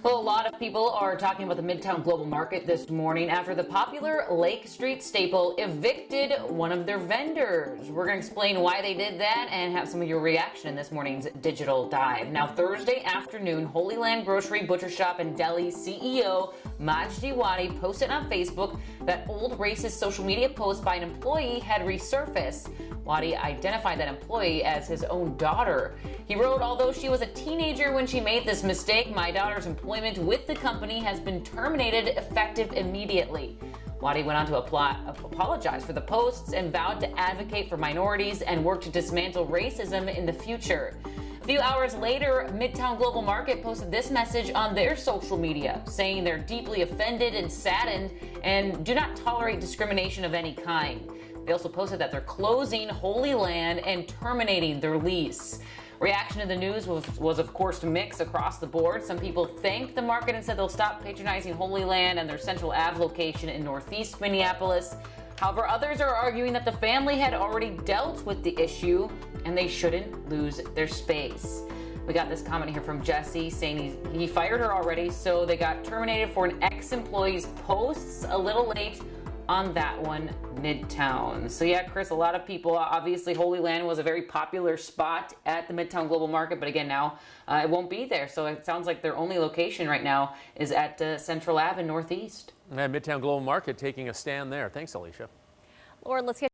Well, a lot of people are talking about the Midtown Global Market this morning after the popular Lake Street staple evicted one of their vendors. We're going to explain why they did that and have some of your reaction in this morning's Digital Dive. Now, Thursday afternoon, Holy Land Grocery, Butcher Shop, and Deli CEO Majdi Wadi posted on Facebook that old racist social media post by an employee had resurfaced. Wadi identified that employee as his own daughter. He wrote, "Although she was a teenager when she made this mistake, my daughter's employment with the company has been terminated effective immediately." Wadi went on to apologize for the posts and vowed to advocate for minorities and work to dismantle racism in the future. A few hours later, Midtown Global Market posted this message on their social media, saying they're deeply offended and saddened and do not tolerate discrimination of any kind. They also posted that they're closing Holy Land and terminating their lease. Reaction to the news was of course mixed across the board. Some people thanked the market and said they'll stop patronizing Holy Land and their Central Ave location in Northeast Minneapolis. However, others are arguing that the family had already dealt with the issue and they shouldn't lose their space. We got this comment here from Jesse saying he fired her already, so they got terminated for an ex-employee's posts. A little late on that one, Midtown. So yeah, Chris, a lot of people, obviously Holy Land was a very popular spot at the Midtown Global Market, but again, now it won't be there. So it sounds like their only location right now is at Central Ave in Northeast. And Midtown Global Market taking a stand there. Thanks, Alicia. Lauren, let's get